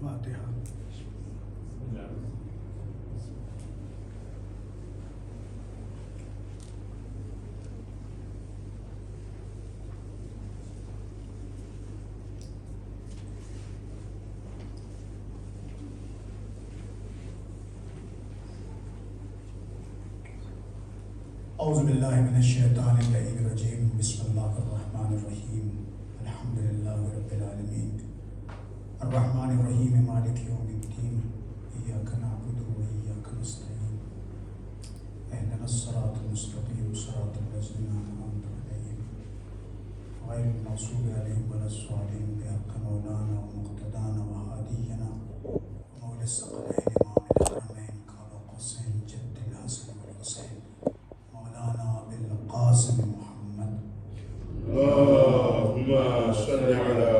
فاتحہ. اعوذ باللہ من الشیطان الرجیم. بسم اللہ الرحمن الرحیم. الحمد للہ رب العالمین الرحمن الرحیم مالک یوم الدین. ایاک نعبد و ایاک نستعین. اہدنا الصراط المستقیم صراط الذین انعمت علیہم غیر المغضوب علیہم ولا الضالین. بحق مولانا ومقتدانا وہادینا ومولا الثقلین امام الحرمین ابو القاسم جد الحسن والحسین مولانا بالقاسم محمد. اللهم صل على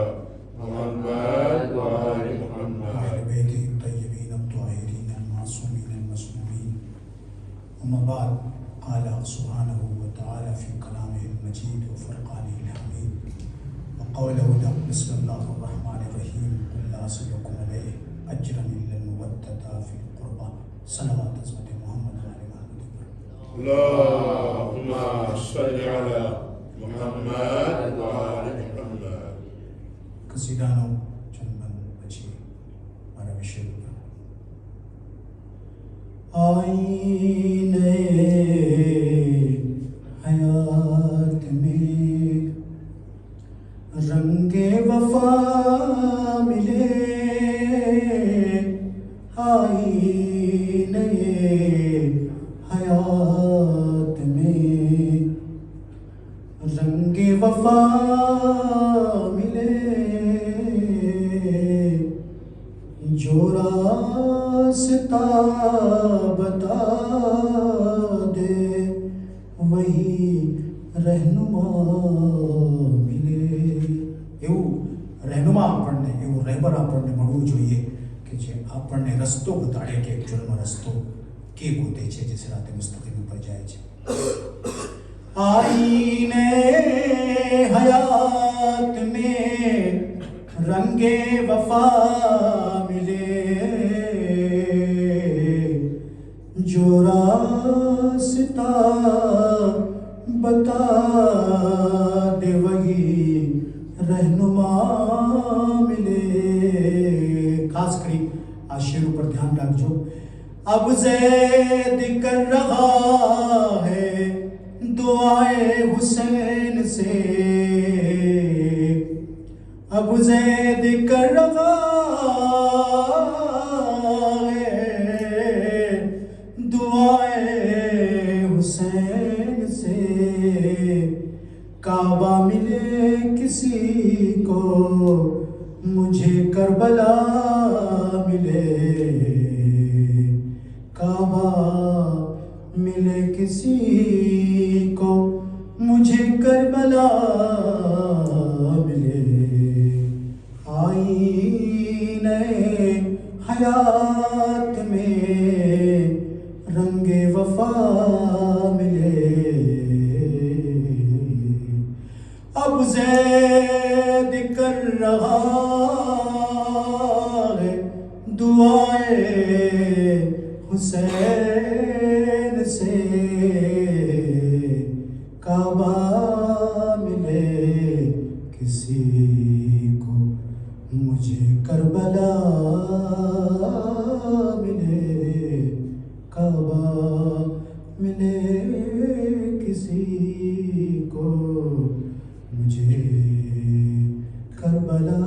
محمد وآل محمد. اہل بیت الطیبین الطاہرین المعصومین المسمومین. اما بعد، قال سبحانہ وتعالی فی کلامہ المجید وفرقانہ الحمید وقوله بسم اللہ الرحمن الرحیم. قل لا اسألکم علیہ اجرا الا المودۃ فی القربى. صلوات حضرت محمد وآل محمد. اللهم صل على محمد وآل محمد. قصیدانو چنبن بچی مارا وشے آئینے حیات میں رنگ وفا ملے. آئینے حیات میں رنگ وفا ملے. جو راستہ بتا دے وہی رہنما ملے. એવું રહેનુમા આપણને, એવું રહેબર આપણને મળવું જોઈએ કે જે આપણને રસ્તો બતાડે કે એકચ્યુઅલમાં રસ્તો કે ગોતે છે જે સિરાતે મુસ્તકીમ ઉપર જાય છે. آئینے حیات میں رنگ وفا ملے. جو راستہ بتا دے وہی رہنما ملے. خاص کری آ شعر پر دھیان رکھجو. اب زید کر رہا ہے دعائے حسین سے. اب زید کر رہا ہے دعائے حسین سے. کعبہ ملے کسی کو مجھے کربلا ملے. کعبہ ملے کسی کو مجھے کربلا ملے. آئینے حیات میں رنگ وفا ملے. اب زید کر رہا ہے دعائے حسین سے. کعبہ ملے کسی کو مجھے کربلا ملے. کعبہ ملے کسی کو مجھے کربلا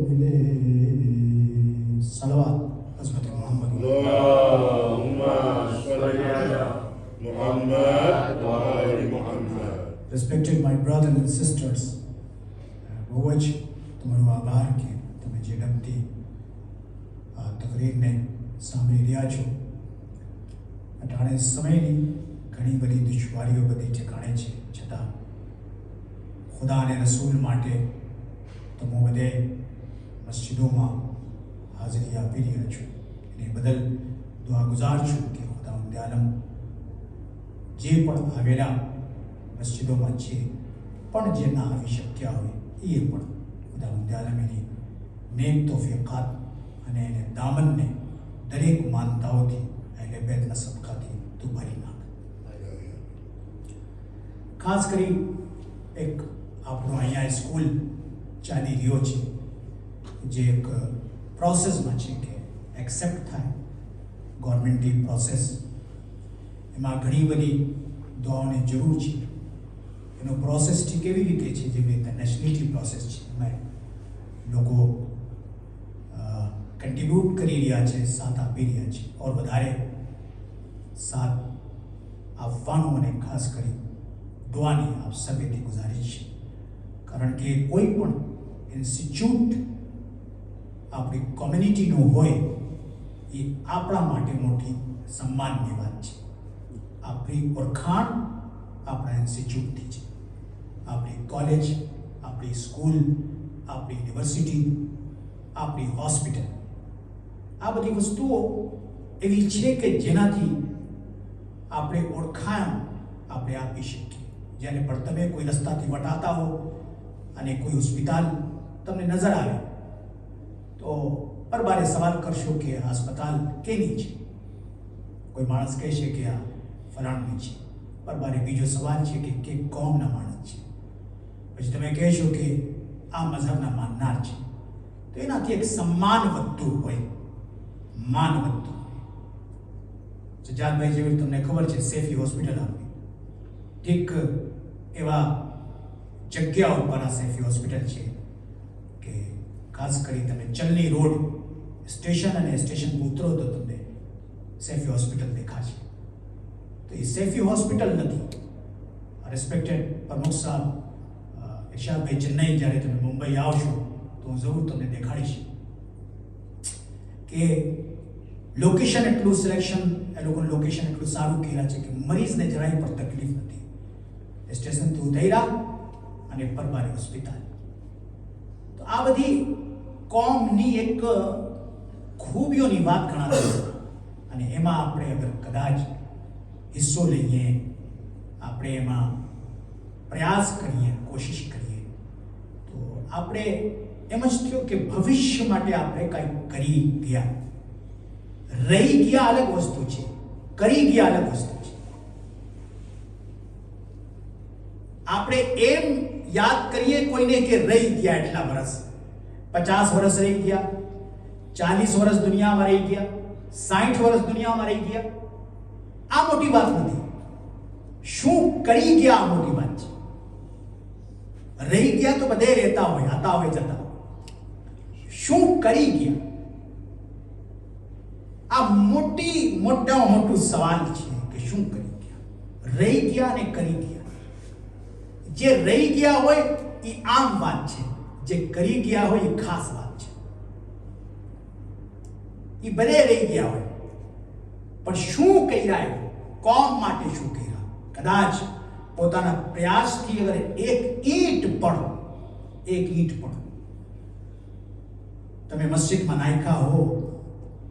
ملے. صلوات حضرت محمد. اللهم صل على محمد وآل محمد. Respected my brothers and sisters, બહુ જ તમારો આભાર કે તમે જે ઝડપથી આ તકરીરને સાંભળી રહ્યા છો. અટાણે સમયની ઘણી બધી દુશ્વારીઓ બધી ઠેકાણે છે, છતાં ખુદા અને રસૂલ માટે તમે બધે મસ્જિદોમાં હાજરી આપી રહ્યા છો. એને બદલ દુઆ ગુજાર છું કે ખુદાવંદ આલમ જે પણ આવેલા મસ્જિદોમાં છે પણ જે ના આવી શક્યા હોય એ પણ ખુદાવંદ આલમ એની નેક તોફીકાત અને એને દામનને દરેક માનતાઓથી એટલે બેતના સદકાથી તું ભરી નાખ. ખાસ કરી એક આપણો અહીંયા સ્કૂલ ચાલી રહ્યો છે જે એક પ્રોસેસમાં છે કે એક્સેપ્ટ થાય ગવર્મેન્ટની પ્રોસેસ. એમાં ઘણી બધી દુઆઓની જરૂર છે. એનો પ્રોસેસ કેવી રીતે છે? જેવી રીતે નેશનલિટી પ્રોસેસ છે એમાં લોકો કન્ટ્રીબ્યુટ કરી રહ્યા છે, સાથ આપી રહ્યા છે. ઓર વધારે સાથ આપવાનું અને ખાસ કરી દુઆની આપ સભ્યથી ગુજારિશ છે. કારણ કે કોઈ પણ ઇન્સ્ટિટ્યૂટ આપણી કોમ્યુનિટીનું હોય એ આપણા માટે મોટી સન્માનની વાત છે. આપણી ઓળખાણ આપણા ઇન્સ્ટિટ્યૂટથી છે. આપણી કોલેજ, આપણી સ્કૂલ, આપણી યુનિવર્સિટી, આપણી હોસ્પિટલ, આ બધી વસ્તુઓ એવી છે કે જેનાથી આપણે ઓળખાણ આપણે આપી શકીએ. જ્યારે પણ તમે કોઈ રસ્તાથી વટાતા હો અને કોઈ હોસ્પિટલ તમને નજર આવે તો પરબારે સવાલ કરશો કે આ अस्पताल કેની છે? કોઈ માણસ કહેશે કે આ ફલાણની છે. પરબારે બીજો સવાલ છે કે કોમના માણસ છે. પછી તમે કહેશો કે આ મઝહબના માનનાર છે. તો એનાથી એક સન્માન વધતું હોય, માન વધતું. સજાદભાઈ જેવી તમને ખબર છે સેફી હોસ્પિટલ આપી, ઠીક એવા જગ્યા ઉપર આ સેફી હોસ્પિટલ છે કે ખાસ કરી તમે ચલની રોડ સ્ટેશન અને સ્ટેશન ઉતરો તો તમને સેફી હોસ્પિટલ દેખાશે. તો એ સેફી હોસ્પિટલ નથી. રિસ્પેક્ટેડ પ્રમુખ સાહેબ ઇરશાદભાઈ, ચેન્નઈ જ્યારે તમે મુંબઈ આવશો તો હું જરૂર તમને દેખાડીશ કે લોકેશન એટલું સિલેક્શન, એ લોકોનું લોકેશન એટલું સારું કર્યા છે કે મરીઝને જરાય પર તકલીફ નથી. સ્ટેશનથી ઉતર્યા અને પરબારી હોસ્પિટલ. તો આ બધી કોમની એક ખૂબીઓની વાત ગણાવે અને એમાં આપણે અગર કદાચ હિસ્સો લઈએ, આપણે એમાં પ્રયાસ કરીએ, કોશિશ કરીએ તો આપણે એમ જ થયું કે ભવિષ્ય માટે આપણે કંઈક કરી ગયા. રહી ગયા અલગ વસ્તુ છે, કરી ગયા અલગ વસ્તુ છે. આપણે એમ યાદ કરીએ કોઈને કે રહી ગયા એટલા વર્ષ, 50 વર્ષ રહી ગયા, 40 વર્ષ દુનિયામાં રહી ગયા, 60 વર્ષ દુનિયામાં રહી ગયા, આ મોટી વાત નથી. શું કરી ગયા આ મોટી વાત છે. રહી ગયા તો બધે રહેતા હોય, આતા હોય, જતા હોય. શું કરી ગયા આ મોટામાં મોટું સવાલ છે કે શું કરી ગયા. રહી ગયા અને કરી ગયા. જે રહી ગયા હોય એ આમ વાત છે, જે કરી ગયા હોય એ ખાસ વાત છે. એ બધે રહી ગયા હોય પણ શું કર્યા, કોમ માટે શું કર્યા. કદાચ પોતાના પ્રયાસથી અગર એક ઈંટ પણ તમે મસ્જિદમાં નાખ્યા હો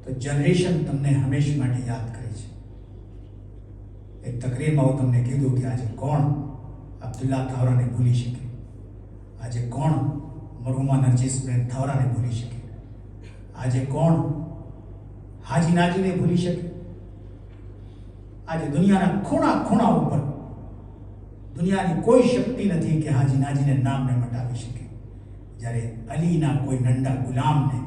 તો જનરેશન તમને હંમેશા માટે યાદ કરે છે. એક તકરીરમાં હું તમને કીધું કે આજે કોણ અબ્દુલ્લા થાવરાને ભૂલી શકે, આજે કોણ મરહુમા નરજીસબેન થાવરાને ભૂલી શકે, આજે કોણ હાજી નાજીને ભૂલી શકે. આજે દુનિયાના ખૂણા ઉપર દુનિયાની કોઈ શક્તિ નથી કે હાજી નાજીને નામને મટાવી શકે. જ્યારે અલીના કોઈ નંડા ગુલામને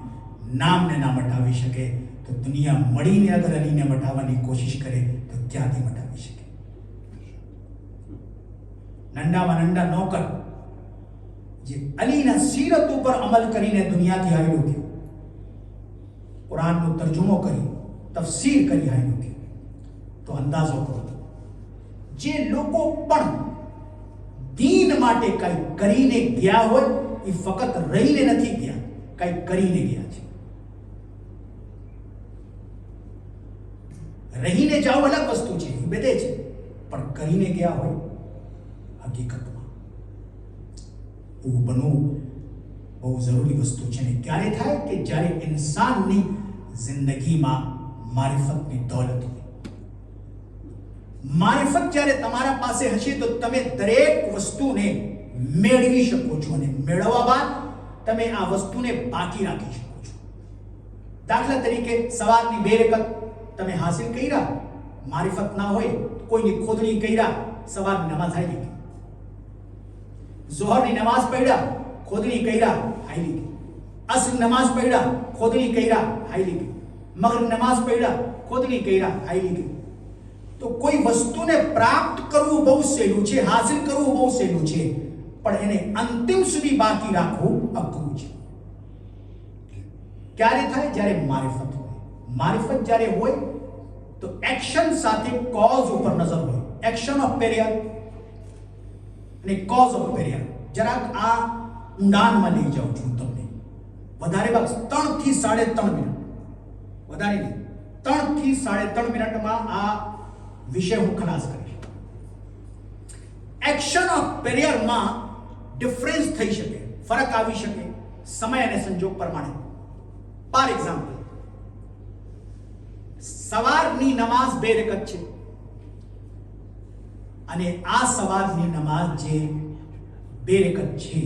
નામને ના મટાવી શકે તો દુનિયા મળીને અગર અલીને મટાવવાની કોશિશ કરે તો ક્યાંથી મટાવી શકે. નંડામાં નંડા નોકર જે અલીના સીરત ઉપર અમલ કરીને દુનિયાથી હાલ્યો ગયો, કુરાનનો તર્જુમો કરી, તફસીર કરી હાલ્યો ગયો. તો અંદાજો કરો જે લોકો પણ દીન માટે કંઈ કરીને ગયા હોય એ ફક્ત રહીને નથી ગયા, કંઈ કરીને ગયા છે. રહીને જાવ અલગ વસ્તુ છે, એ બધે છે, પણ કરીને ગયા હોય હકીકતમાં એવું બનવું બહુ જરૂરી વસ્તુ છે. ને ક્યારે થાય કે જ્યારે ઇન્સાનની જિંદગીમાં મારિફતની દોલત હોય. મારિફત જ્યારે તમારા પાસે હશે તો તમે દરેક વસ્તુને મેળવી શકો છો અને મેળવવા બાદ તમે આ વસ્તુને બાકી રાખી શકો છો. દાખલા તરીકે સવારની 2 રકત તમે હાસિલ કર્યા, મારિફત ના હોય કોઈની ખોદણી કર્યા, સવારની નમાઝ હાલી ગઈ. ઝોહરની નમાઝ પઢ્યા, ખોદણી કર્યા, હાલી ગઈ. અસર નમાઝ પઢ્યા, ખોદણી કર્યા, હાલી ગઈ. મગરિબ નમાઝ પઢ્યા, ખોદણી કર્યા, હાલી ગઈ. તો કોઈ વસ્તુને પ્રાપ્ત કરવું બહુ સહેલું છે, હાસિલ કરવું બહુ સહેલું છે, પણ એને અંતિમ સુધી બાકી રાખવું અઘરું છે. ક્યારે થાય? જ્યારે મારિફત હોય. મારિફત જ્યારે હોય તો એક્શન સાથે કોઝ ઉપર નજર હોય. એક્શન ઓફ બેરિયર અને કોઝ ઓફ બેરિયર. જરાક આ ઊંડાણમાં લઈ જાઉં છું તમને. વધારે બસ 3 થી 3.5 મિનિટ, વધારે નહીં, 3 થી 3.5 મિનિટમાં આ વિષય હું ખલાસ કરીશ. એક્શન ઓફ બેરિયરમાં ડિફરન્સ થઈ શકે, ફરક આવી શકે સમય અને સંજોગ પ્રમાણે. ફોર એક્ઝામ્પલ, સવારની નમાઝ 2 રકત છે અને આ સવારની નમાઝ જે 2 રકત છે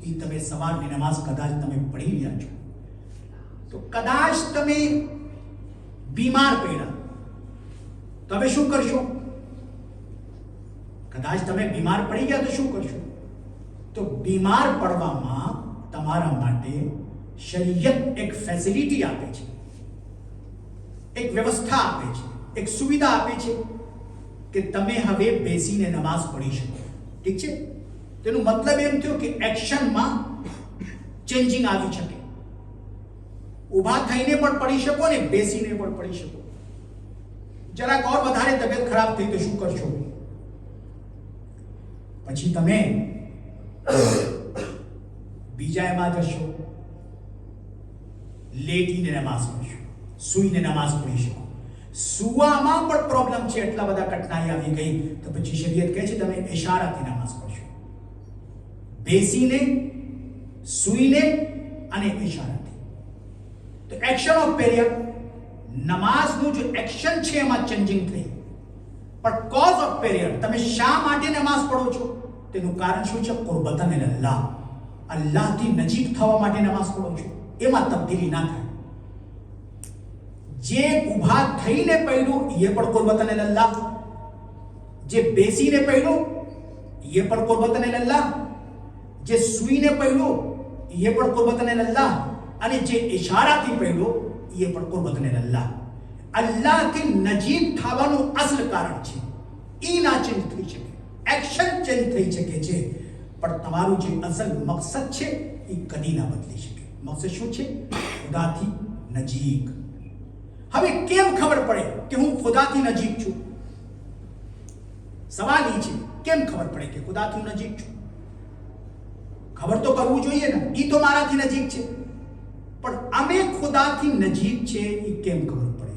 એ તમે સવારની નમાઝ કદાચ તમે પઢી રહ્યા છો, તો કદાચ તમે બીમાર પડ્યા તો હવે શું કરશો? કદાચ તમે બીમાર પડી ગયા તો શું કરશો? તો બીમાર પડવામાં તમારા માટે શરીયત એક ફેસિલિટી આપે છે, એક વ્યવસ્થા આપે છે, એક સુવિધા આપે છે કે તમે હવે બેસીને નમાઝ પઢી શકો. ઠીક છે? તેનો મતલબ એમ થયો કે એક્શનમાં ચેન્જિંગ આવી શકે. ઊભા થઈને પણ પઢી શકો ને બેસીને પણ પઢી શકો. જરાક ઓર વધારે તબિયત ખરાબ થઈ તો શું કરશો? પછી તમે બીજા એમાં જશો, લેટીને નમાઝ પઢશો, સૂઈને નમાઝ પઢી શકો. સુવામાં પણ પ્રોબ્લેમ છે, એટલા બધા કઠણાઈ આવી ગઈ તો પછી શરીયત કહે છે તમે ઇશારાથી નમાઝ પઢશો. બેસીને, સૂઈને અને ઇશારાથી. તો એક્શન ઓફ બેરિયર, નમાઝનું જે એક્શન છે એમાં ચેન્જિંગ થઈ. પણ કોઝ ઓફ બેરિયર, તમે શા માટે નમાઝ પઢો છો તેનું કારણ શું છે? કુરબતન અલ્લાહ, અલ્લાહથી નજીક થવા માટે નમાઝ પઢો છો. એમાં તબદીલી ના થાય. જે ઊભા થઈને પડ્યું એ પણ કુરબતન અલ્લાહ, જે બેસીને પડ્યું એ પણ કુરબતન અલ્લાહ, જે સૂઈને પડ્યું એ પણ કુરબતન અલ્લાહ, અને જે ઇશારાથી પડ્યું એ પણ કુરબતન અલ્લાહ. અલ્લાહથી નજીક થવાનું અસલ કારણ છે. ઈ ના ચેન્જ થઈ શકે, એક્શન ચેન્જ થઈ શકે છે, પણ તમારું જે અસલ મકસદ છે એ કદી ના બદલી શકે. મકસદ શું છે? ખુદાથી નજીક. હવે કેમ ખબર પડે કે હું ખુદાથી નજીક છું? સવાલ એ છે, કેમ ખબર પડે કે ખુદાથી હું નજીક છું? ખબર તો કરવું જોઈએ ને, એ તો મારાથી નજીક છે, પણ અમે ખુદાથી નજીક છે એ કેમ ખબર પડે?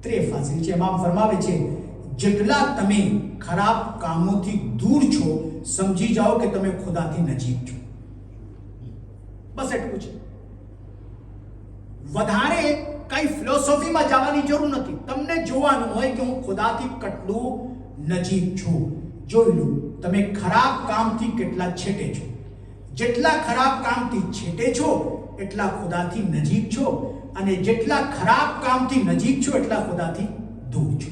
ત્રે ફાસિલ છે. ઇમામ ફરમાવે છે, જેટલા તમે ખરાબ કામોથી દૂર છો સમજી જાઓ કે તમે ખુદાથી નજીક છો. બસ એટલું છે. વધારે કઈ ફિલોસોફીમાં જવાની જરૂર નથી. તમને જોવાનું હોય કે હું ખુદાથી કેટલું નજીક છું. જોઈ લો તમે ખરાબ કામથી કેટલા છેટે છો. જેટલા ખરાબ કામથી છેટે છો એટલા ખુદાથી નજીક છો, અને જેટલા ખરાબ કામથી નજીક છો એટલા ખુદાથી દૂર છો.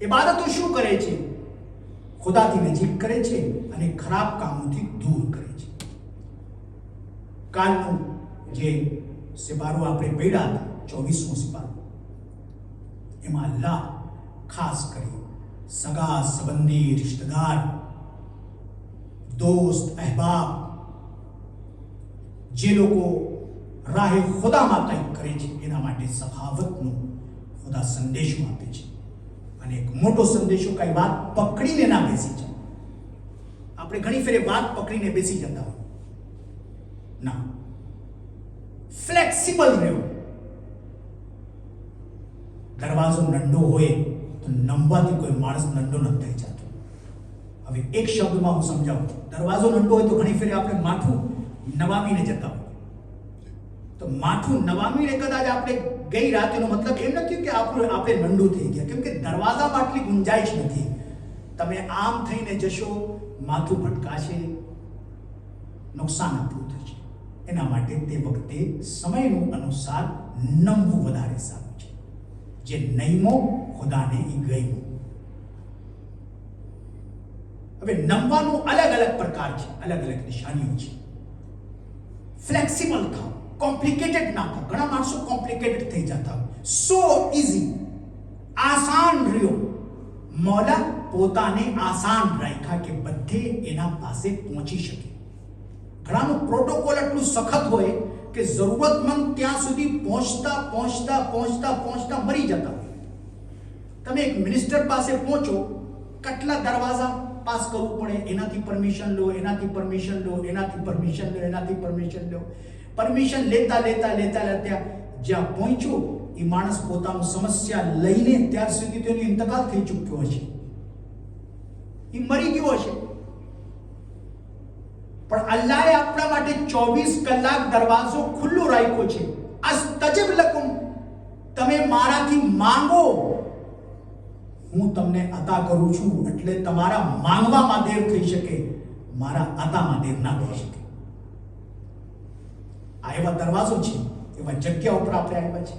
ઇબાદતો શું કરે છે? ખુદાથી નજીક કરે છે અને ખરાબ કામોથી દૂર કરે છે. કાલનું જે સિપારો આપણે પડ્યા હતા, 24મો સિપારો, એમાં અલ્લાહ ખાસ કરી સગા સંબંધી, રિશ્તેદાર, દોસ્ત, અહેબાબ, જે લોકો રાહે ખુદામાં કંઈક કરે છે એના માટે સખાવતનો ખુદા સંદેશો આપે છે. અને એક મોટો સંદેશો, કઈ વાત પકડીને ના બેસી જાય. આપણે ઘણી ફેરે વાત પકડીને બેસી જતા હોય ના, ફ્લેક્સિબલ રહ્યો. દરવાજો નંડો હોય તો નમવાથી કોઈ માણસ નંડો નથી થઈ જતો. હવે એક શબ્દમાં હું સમજાવું. દરવાજો નંડો હોય તો ઘણી ફેરે આપણે માથું નવામીને જતા હોય. તો માથું નવામીને કદાચ આપણે ગઈ રાતનો મતલબ એમ નથી કે આપણે નંડું થઈ ગયા, કેમ કે દરવાજામાં આટલી ગુંજાઈશ નથી. તમે આમ થઈને જશો, માથું ભટકાશે, નુકસાન આપણું થશે. એના માટે તે વખતે સમયનું અનુસાર નમવું વધારે સારું છે. જે નઈમો ખુદાને ઈ ગઈમો. હવે નમવાનું અલગ અલગ પ્રકાર છે, અલગ અલગ નિશાનીઓ છે. ફ્લેક્સિબલ થાવ, કોમ્પ્લિકેટેડ ના થાવ. ઘણા માણસો કોમ્પ્લિકેટેડ થઈ જતા હોય. સો ઇઝી, આસાન રહ્યો. મૌલા પોતાને આસાન રાખ્યા કે બધે એના પાસે પહોંચી શકે. ઘણાનું પ્રોટોકોલ એટલું સખત હોય કે જરૂરતમંદ ત્યાં સુધી પહોંચતા પહોંચતા પહોંચતા પહોંચતા મરી જતા હોય. તમે એક મિનિસ્ટર પાસે પહોંચો, કેટલા દરવાજા પાસ કરવું પડે, એનાથી પરમિશન લો, એનાથી પરમિશન લો, એનાથી પરમિશન લો, એનાથી પરમિશન લો. પરમિશન લેતા લેતા લેતા લેતા જ્યાં પહોંચ્યો એ માણસ પોતાનું સમસ્યા લઈને ત્યાર સુધી તેનો ઇંતકાલ થઈ ચૂક્યો હશે, એ મરી ગયો હશે. પણ અલ્લાહે આપણા માટે 24 કલાક દરવાજો ખુલ્લો રાખ્યો છે. અસ્તજબ લકુમ, તમે મારાથી માંગો, હું તમને અતા કરું છું. એટલે તમારા માંગવામાં દેર થઈ શકે, મારા અતામાં દેર ના થઈ શકે. આ એવા દરવાજો છે, એવા જગ્યા ઉપર આપણે આવ્યા છે.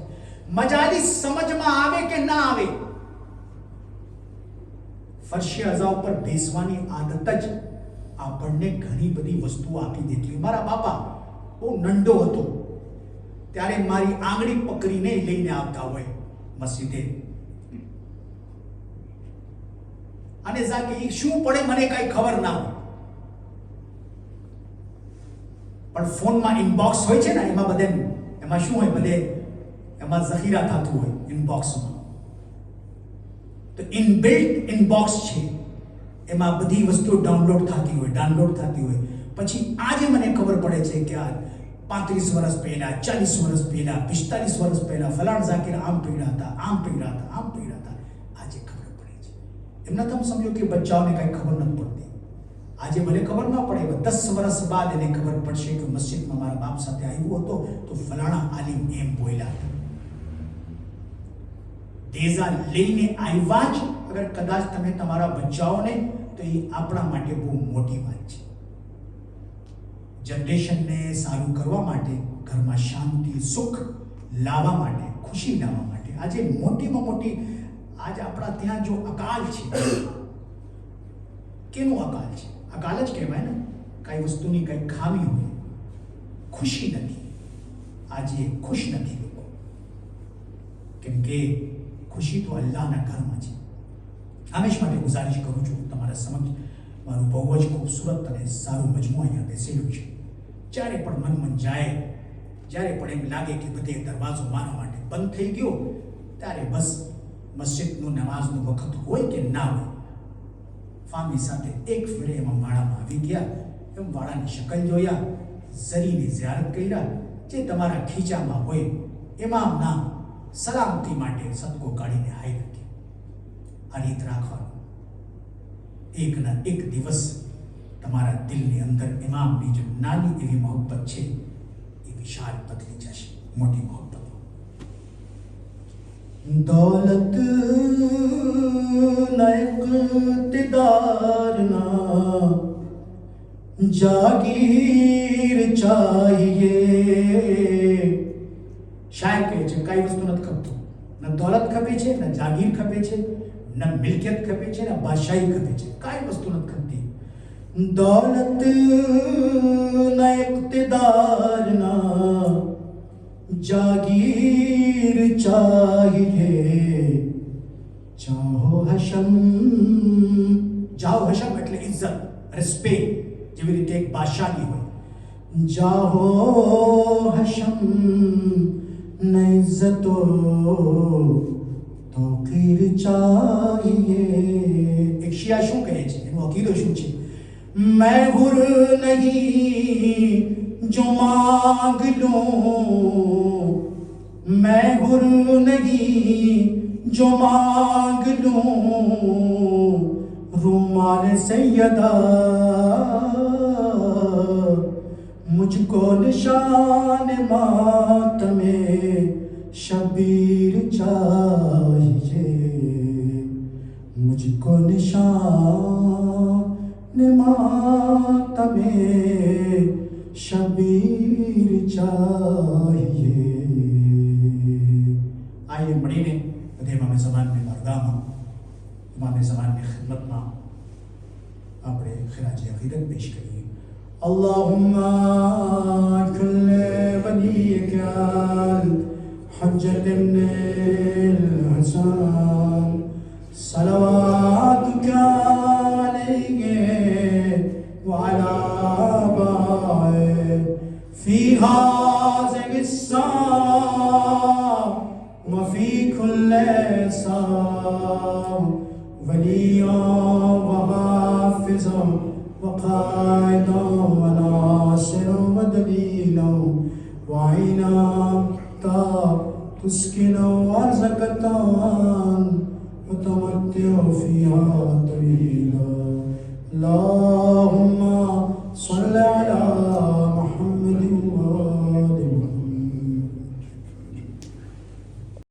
મજાલિસ સમજમાં આવે કે ના આવે, ફરશી અઝા ઉપર બેસવાની આદત જ આપણને ઘણી બધી વસ્તુઓ આપી દેતી. મારા બાપા બહુ નંડો હતો ત્યારે મારી આંગળી પકડીને લઈને આવતા હોય મસ્જિદે. અને જાકે શું પડે મને કઈ ખબર ના હોય, પણ ફોનમાં ઇનબોક્સ હોય છે ને, એમાં બધે એમાં શું હોય, બધે એમાં ઝખીરા થતું હોય ઇનબોક્સમાં. તો ઇનબિલ્ટ ઇનબોક્સ છે, એમાં બધી વસ્તુઓ ડાઉનલોડ થતી હોય. પછી આજે મને ખબર પડે છે કે આ 35 વર્ષ પહેલા, 40 વર્ષ પહેલા, 45 વર્ષ પહેલા ફલાણ ઝાકીર આમ પીડા હતા, આમ પીડા હતા, આમ પીડા હતા. આજે ખબર પડે છે. એમના તમે સમજો કે બચ્ચાઓને કઈ ખબર નથી પડતી. આજે ભલે ખબર ના પડે, 10 વર્ષ બાદ એને ખબર પડશે કે મસ્જિદમાં મારા બાપ સાથે આવ્યો હતો તો ફલાણા આલિમ એમ બોલ્યા હતા. દેઝા લઈને આવ્યા જ અગર કદાચ તમે તમારા બચ્ચાઓને, તો એ આપણા માટે બહુ મોટી વાત છે. જનરેશનને સારું કરવા માટે, ઘરમાં શાંતિ સુખ લાવવા માટે, ખુશી લાવવા માટે આજે મોટીમાં મોટી આજે આપણા ત્યાં જો અકાલ છે, કેનો અકાલ છે? અકાલ જ કહેવાય ને. કઈ વસ્તુની કઈ ખામી હોય, ખુશી નથી. આજે ખુશ નથી લોકો, કેમ કે ખુશી તો અલ્લાહના ઘરમાં છે. હંમેશા માટે ગુજારિશ કરું છું તમારા સમક્ષ, મારું બહુ જ ખૂબસૂરત અને સારું મજમું અહીંયા બેસેલું છે. જ્યારે પણ મન જાય, જ્યારે પણ એમ લાગે કે બધે દરવાજો મારા માટે બંધ થઈ ગયો, ત્યારે બસ મસ્જિદનું નમાઝનું વખત હોય કે ના હોય, ફામી સાથે એક ફેરે એમાં વાડામાં આવી ગયા, એમ વાડાની શકલ જોયા, ઝરીની ઝિયારત કર્યા, જે તમારા ખીચામાં હોય એમાં નામ સલામતી માટે સદકો કાઢીને હાઈ રાખી. આ રીત રાખવાનું. એકના એક દિવસ તમારા દિલની અંદર ઇમામની જે નાની એવી મોહબ્બત છે એ વિશાળ બદલી જશે, મોટી મોહબ્બત. દૌલત ના ઇક્તદાર ના જાગીર ચાહીએ. શાયર કહે છે કઈ વસ્તુ નથી ખપતું, ન દોલત ખપે છે, ન જાગીર ખપે છે, ન મિલકિયત ખપે છે, ન બાદશાહી ખપે છે. કઈ વસ્તુ નથી ખપતી. દોલત ના ઇક્તદાર ના જાગીર ચાહીએ. ચાહો હશમ, જાઓ હશમ એટલે ઇજ્જત, રિસ્પેક્ટ, જેવી રીતે એક બાદશાહની હોય. જાહો હશમ ન ઇજ્જતો તોકીર ચાહીએ. એક શિયા શું કહે છે, એનો અકીદો શું છે? मैं हुर नहीं जो मांग लूं, मैं हुर नहीं जो मांग लूं, रूमाल सैयदा मुझको निशान मातमे शबीर चाहिए. मुझको निशान मातमे شبیر چاہیے. آئیے مڑی نے امام زمان میں مردامہ امام زمان میں خدمت میں اپنے خراج عقیدت پیش کریے. اللہم کل ولیک حجت ابن الحسن صلواتک علیہ وعلی آبائہ فی ہذہ الساعة وفی کل ساعة ولیاً وحافظاً وقائداً وناصراً ودلیلاً وعینا تسكن أرزقة وتمتع فيها طويلا. لا